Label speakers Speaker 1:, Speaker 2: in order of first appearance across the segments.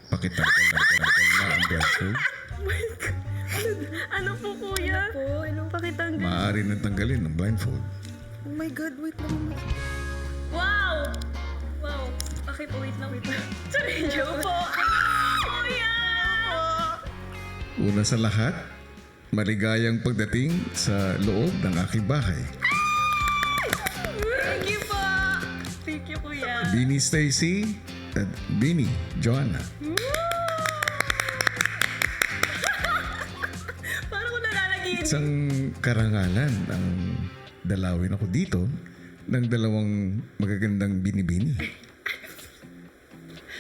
Speaker 1: Pakitanggal na ang blindfold.
Speaker 2: Ano po, kuya?
Speaker 3: Po, anong
Speaker 2: Pakitanggal.
Speaker 1: Maaari nang tanggalin ang blindfold.
Speaker 3: Oh my God, wait lang.
Speaker 2: Wow! Wow. Okay po, wait lang. Sorry, joke po. Kuya!
Speaker 1: Una sa lahat, maligayang pagdating sa loob ng aking bahay.
Speaker 2: Thank you po. Thank you, kuya.
Speaker 1: Bini Stacy at Bini Joanna.
Speaker 2: Parang ko nalalagyan.
Speaker 1: Isang karangalan ang dalawin ako dito ng dalawang magagandang binibini.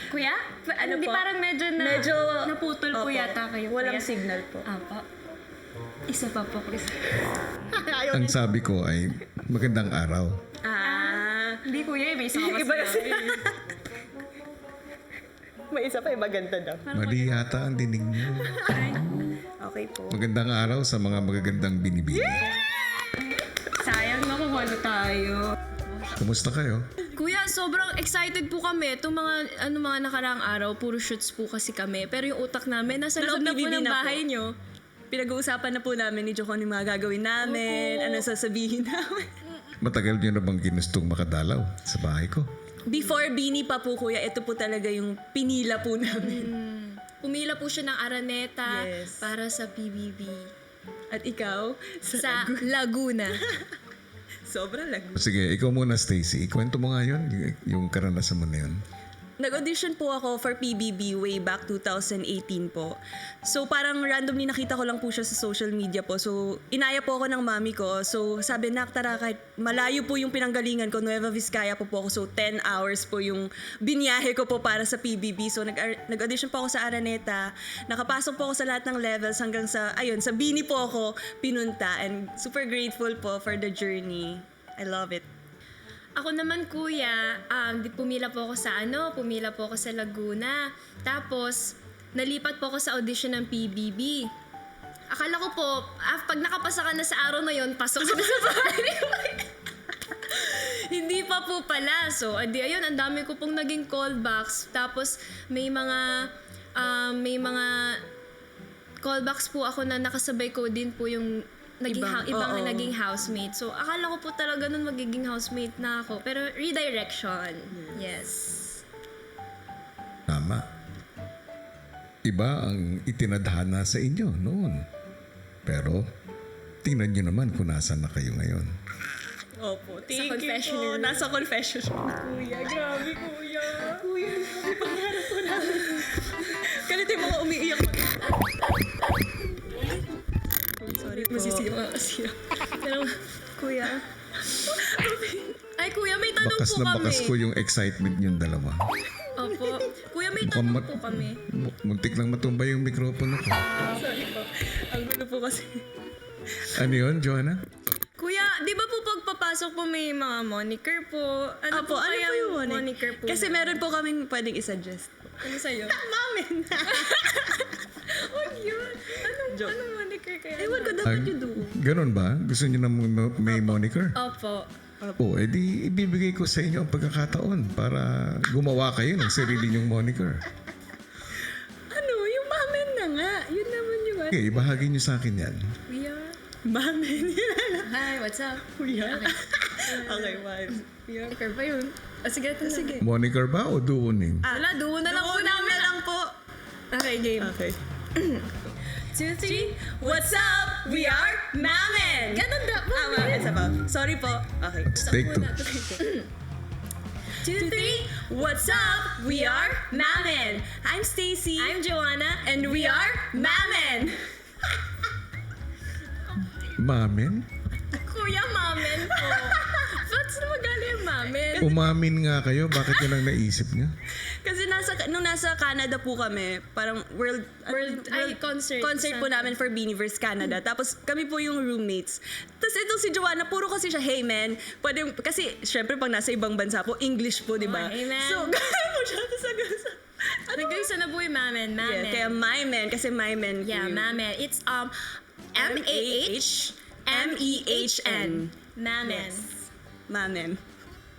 Speaker 2: Kuya?
Speaker 3: Ano
Speaker 2: Hindi
Speaker 3: po?
Speaker 2: parang medyo naputol po
Speaker 3: Opo.
Speaker 2: yata kayo.
Speaker 3: Walang
Speaker 2: kuya.
Speaker 3: signal po.
Speaker 2: Apo. Isa pa po, please.
Speaker 1: Ang sabi ko ay magandang araw.
Speaker 2: Hindi kuya, may isa ka mas
Speaker 3: Iba kasi.
Speaker 2: sinabi.
Speaker 3: May isa pa yung maganda daw.
Speaker 1: Mali yata ang dinig niyo.
Speaker 3: Okay po.
Speaker 1: Magandang araw sa mga magagandang binibini.
Speaker 2: Sayang na kung ano tayo.
Speaker 1: Kumusta kayo?
Speaker 4: Kuya, sobrang excited po kami. Itong mga nakaraang araw, puro shoots po kasi kami. Pero yung utak namin, nasa loob na po
Speaker 3: BBB
Speaker 4: ng
Speaker 3: na po.
Speaker 4: bahay nyo.
Speaker 3: Pinag-uusapan na po namin ni Joko ano yung mga gagawin namin, ano sasabihin namin.
Speaker 1: Matagal niyo na bang ginustong makadalaw sa bahay ko?
Speaker 3: Before Bini pa po, kuya, ito po talaga yung pinila po namin.
Speaker 4: Pumila po siya ng Araneta
Speaker 3: Yes.
Speaker 4: para sa PBB.
Speaker 3: At ikaw,
Speaker 4: Sa Laguna.
Speaker 3: sobrang lag.
Speaker 1: Sige, ikaw muna Stacy. Ikwento mo nga yun, yung karanasan mo na yun.
Speaker 3: Nag-audition po ako for PBB way back 2018 po. So parang randomly nakita ko lang po siya sa social media po. So inaya po ako ng mami ko. So sabi, nak, tara, kahit malayo po yung pinanggalingan ko, Nueva Vizcaya po ako. So 10 hours po yung binyahe ko po para sa PBB. So nag-audition po ako sa Araneta. Nakapasok po ako sa lahat ng levels hanggang sa, ayun, sa Bini po ako pinunta. And super grateful po for the journey. I love it.
Speaker 4: Ako naman kuya, pumila po ako sa Laguna. Tapos, nalipat po ako sa audition ng PBB. Akala ko po, pag nakapasa ka na sa araw na yon, pasok ka na sa bahay. Hindi pa po pala. So, ayun, ang dami ko pong naging callbacks. Tapos, may mga callbacks po ako na nakasabay ko din po yung ibang
Speaker 3: oo.
Speaker 4: naging housemate. So, akala ko po talaga nun magiging housemate na ako. Pero redirection. Yes.
Speaker 1: Tama. Iba ang itinadhana sa inyo noon. Pero, tingnan nyo naman kung nasaan na kayo ngayon.
Speaker 3: Opo, thank
Speaker 4: confession
Speaker 3: you po.
Speaker 4: room.
Speaker 3: Nasa confession room.
Speaker 2: Kuya, grabe kuya.
Speaker 3: Kuya, pangarap ko namin. Ganito yung mga umiiyak ko. Sorry po.
Speaker 4: Masisira kasi. Pero,
Speaker 3: Kuya.
Speaker 4: ay kuya, may tanong
Speaker 1: Bakas
Speaker 4: po
Speaker 1: na
Speaker 4: kami.
Speaker 1: bakas ko yung excitement yung dalawa.
Speaker 4: Opo. Kuya, may
Speaker 1: Mukhang
Speaker 4: tanong po kami.
Speaker 1: Muntik lang matumba yung mikropono ko.
Speaker 3: Sorry po. Ang gulo po kasi.
Speaker 1: Ano yun, Joanna?
Speaker 4: Kuya, di ba po pagpapasok po may mga moniker po? Ano
Speaker 3: Apo, ano
Speaker 4: kaya
Speaker 3: po yung
Speaker 4: moniker po?
Speaker 3: Kasi meron po kaming pwedeng isuggest.
Speaker 4: Ano sa'yo?
Speaker 3: Mamin!
Speaker 4: Huwag yun.
Speaker 3: Joke.
Speaker 4: Anong moniker kaya?
Speaker 3: Ewan ko dapat you do.
Speaker 1: Ganun ba? Gusto niyo na may moniker?
Speaker 4: Opo.
Speaker 1: Oo, edi ibibigay ko sa inyo ang pagkakataon para gumawa kayo ng sarili niyong moniker.
Speaker 3: Ano? Yung mamin na nga. Yun naman yung ano.
Speaker 1: Okay, ibahagi niyo sa akin yan.
Speaker 4: Kuya.
Speaker 3: Mamin.
Speaker 4: Hi, what's up?
Speaker 3: Kuya. Okay, fine.
Speaker 4: Moniker pa yun. Sige, sige.
Speaker 1: Moniker ba o duo name?
Speaker 4: Wala, doon na lang po namin.
Speaker 3: lang po.
Speaker 4: Okay, game.
Speaker 3: Okay.
Speaker 4: 2, 3.
Speaker 3: What's up? We are Mamin!
Speaker 4: Ganun da.
Speaker 3: Isa pa. Sorry po. Okay.
Speaker 1: Take two.
Speaker 4: 2, 3.
Speaker 3: What's up? We are Mamin! I'm Stacy.
Speaker 4: I'm Joanna.
Speaker 3: And we are Mamin!
Speaker 1: Mamin?
Speaker 4: Kuya, mamen po. Ba't na magaling yung mamen?
Speaker 1: Umamin nga kayo, bakit yun ang naisip niyo?
Speaker 3: Kasi nung nasa Canada po kami, parang
Speaker 4: concert.
Speaker 3: Concert po namin for Beaniverse Canada. Tapos kami po yung roommates. Tapos itong si Joanna, puro kasi siya, hey man, pwede, kasi syempre pag nasa ibang bansa po, English po, di ba?
Speaker 4: Oh, hey, man.
Speaker 3: So, gaya po siya. Tapos
Speaker 4: Nag-isa na po yung mamen. Mamen.
Speaker 3: yeah, kaya my man, kasi my man po
Speaker 4: Yeah,
Speaker 3: yun.
Speaker 4: mamen. It's M-A-H-M-E-H-N. Mamen.
Speaker 3: Mamen.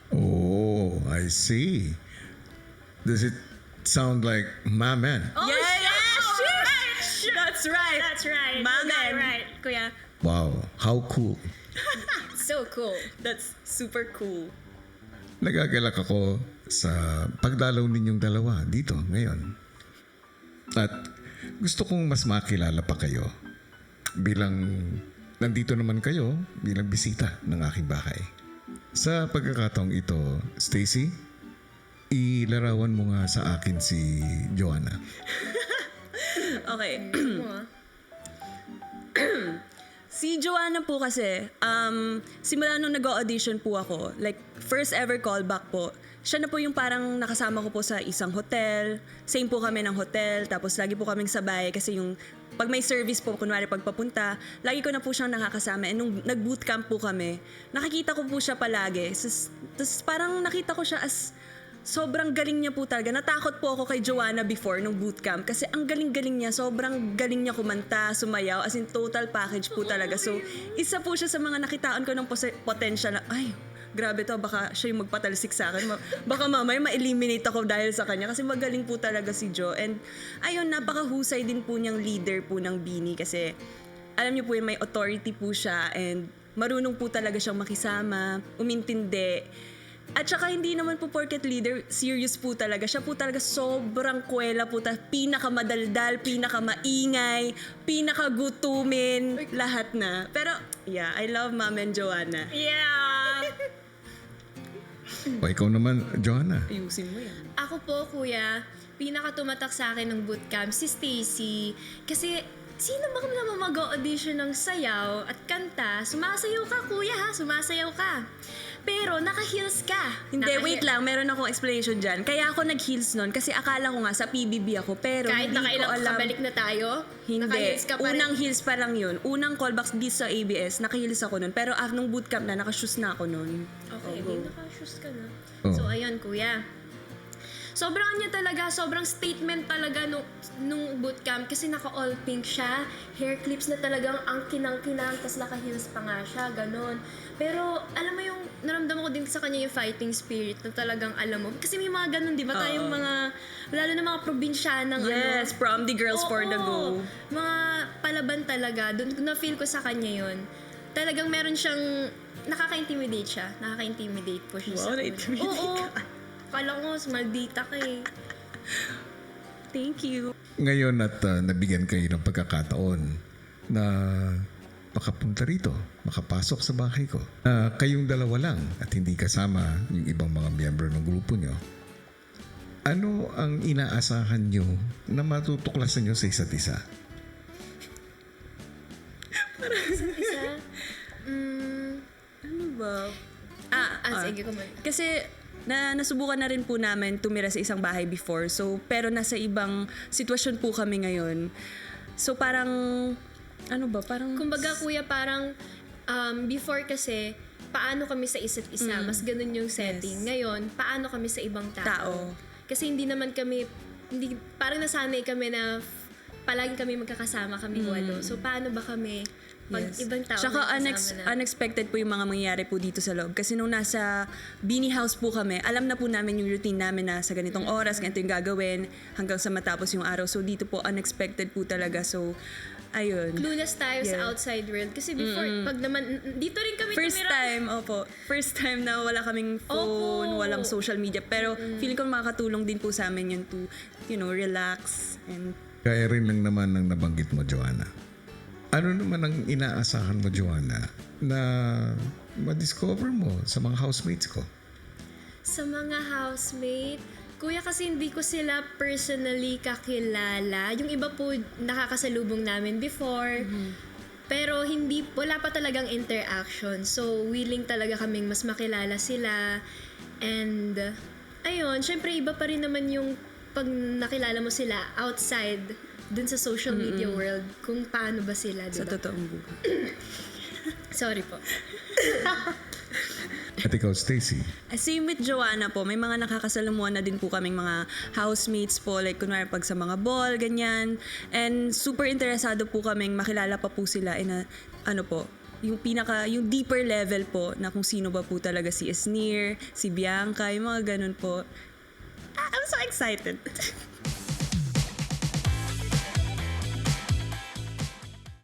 Speaker 1: Oh, I see. Does it sound like my man.
Speaker 2: Oh,
Speaker 3: Yeah,
Speaker 2: shit!
Speaker 3: yeah,
Speaker 2: Oh,
Speaker 3: shit!
Speaker 2: right, shit!
Speaker 3: That's right.
Speaker 2: That's right.
Speaker 3: Mamen.
Speaker 2: You got it right, kuya.
Speaker 1: Wow, how cool.
Speaker 2: So cool.
Speaker 3: That's super cool.
Speaker 1: Nagagalak ako sa pagdalaw ninyong dalawa dito ngayon. At gusto kong mas makilala pa kayo bilang nandito naman kayo bilang bisita ng aking bahay. Sa pagkakataong ito, Stacy, ilarawan mo nga sa akin si Joanna.
Speaker 3: Okay. Si Joanna po kasi, simula nung nag-audition po ako, like first ever callback po, siya na po yung parang nakasama ko po sa isang hotel. Same po kami ng hotel, tapos lagi po kaming sabay kasi yung pag may service po, kunwari pagpapunta, lagi ko na po siyang nakakasama. And nung nag-bootcamp po kami, nakikita ko po siya palagi. Tapos parang nakita ko siya as sobrang galing niya po talaga. Natakot po ako kay Joanna before nung bootcamp kasi ang galing-galing niya. Sobrang galing niya kumanta, sumayaw, as in total package po talaga. So, isa po siya sa mga nakitaan ko ng potential na, ay, grabe to, baka siya yung magpatalsik sa akin. Baka mamaya ma-eliminate ako dahil sa kanya kasi magaling po talaga si Jo. And ayun, napakahusay din po niyang leader po ng Bini kasi alam niyo po yung may authority po siya and marunong po talaga siyang makisama, umintindi. At saka hindi naman po porket leader, serious po talaga. Siya po talaga sobrang kwela po. Pinakamadaldal, pinakamaingay, pinakagutumin, lahat na. Pero yeah, I love Ma'am and Joanna.
Speaker 2: Yeah!
Speaker 1: O ikaw naman, Joanna.
Speaker 3: Ayusin mo yan.
Speaker 4: Ako po, kuya, pinaka-tumatak sa akin ng bootcamp si Stacy. Kasi sino ba naman mag-audition ng sayaw at kanta? Sumasayaw ka, kuya ha, sumasayaw ka. Pero naka-heels ka.
Speaker 3: Hindi, wait lang. Meron akong explanation dyan. Kaya ako nag-heels nun kasi akala ko nga sa PBB ako. Pero
Speaker 4: Kahit
Speaker 3: hindi ko
Speaker 4: nakailang
Speaker 3: alam.
Speaker 4: kabalik na tayo,
Speaker 3: Hindi.
Speaker 4: naka-heels ka pa rin.
Speaker 3: Unang heels pa lang yun. Unang callbacks di sa ABS, naka-heels ako nun. Pero nung bootcamp na, naka-shoes na ako nun.
Speaker 4: Okay,
Speaker 3: go.
Speaker 4: di naka-shoes ka na.
Speaker 1: Oh.
Speaker 4: So, ayun, kuya. Sobrang niya talaga, sobrang statement talaga nung bootcamp kasi naka-all pink siya. Hair clips na talagang ang kinang-kinang, tapos naka-heels pa nga siya, ganun. Pero, alam mo yung, naramdaman ko din sa kanya yung fighting spirit na talagang alam mo. Kasi may mga ganun, di ba? Tayong mga, lalo na mga probinsyanang
Speaker 3: Yes, from the girls for the go.
Speaker 4: Mga palaban talaga. Doon na-feel ko sa kanya yun. Talagang meron siyang, nakaka-intimidate siya. Nakaka-intimidate po siya
Speaker 3: Wow,
Speaker 4: sa
Speaker 3: na-intimidate
Speaker 4: Oo.
Speaker 3: ka.
Speaker 4: Kala ko, maldita ka eh.
Speaker 3: Thank you.
Speaker 1: Ngayon at nabigyan kayo ng pagkakataon na makapunta rito, makapasok sa bahay ko. Kayong dalawa lang at hindi kasama yung ibang mga miyembro ng grupo nyo. Ano ang inaasahan nyo na matutuklasan nyo sa isa't isa?
Speaker 4: Isa,
Speaker 3: Ano ba?
Speaker 4: sige, kumain.
Speaker 3: Kasi nasubukan na rin po namin tumira sa isang bahay before. So, pero nasa ibang sitwasyon po kami ngayon. So, parang, ano ba? Parang,
Speaker 4: Kumbaga, kuya, parang before kasi, paano kami sa isa't isa? Mas ganun yung setting.
Speaker 3: Yes.
Speaker 4: Ngayon, paano kami sa ibang tao?
Speaker 3: Tao.
Speaker 4: Kasi hindi naman kami, parang nasanay kami na palagi kami magkakasama kami walo. So, paano ba kami pag
Speaker 3: Yes.
Speaker 4: ibang tao
Speaker 3: Tsaka
Speaker 4: na kasama na?
Speaker 3: unexpected po yung mga mangyayari po dito sa loob. Kasi nung nasa Bini House po kami, alam na po namin yung routine namin na sa ganitong oras, ganito yung gagawin hanggang sa matapos yung araw. So dito po, unexpected po talaga. So, ayun.
Speaker 4: Clueless tayo
Speaker 3: Yeah.
Speaker 4: sa outside world. Kasi before, pag naman, dito rin kami
Speaker 3: First
Speaker 4: tumira.
Speaker 3: time, opo. First time na wala kaming phone,
Speaker 4: Opo.
Speaker 3: walang social media. Pero feeling ko makakatulong din po sa amin yun to, relax and
Speaker 1: Kaya rin lang naman ang nabanggit mo, Joanna. Ano naman ang inaasahan mo, Joanna, na ma-discover mo sa mga housemates ko?
Speaker 4: Sa mga housemate, kuya, kasi hindi ko sila personally kakilala. Yung iba po nakakasalubong namin before. Pero wala pa talagang interaction. So, willing talaga kaming mas makilala sila. And, ayun, syempre iba pa rin naman yung pag nakilala mo sila outside dun sa social media world, kung paano ba sila,
Speaker 3: sa
Speaker 4: diba?
Speaker 3: totoong buhay.
Speaker 4: Sorry po.
Speaker 1: At ikaw, Stacy,
Speaker 3: Same with Joanna po. May mga nakakasalamuhan na din po kaming mga housemates po. Like, kunwari pag sa mga ball, ganyan. And super interesado po kaming makilala pa po sila in yung deeper level po na kung sino ba po talaga si Esnir, si Bianca, yung mga ganun po. I'm so excited.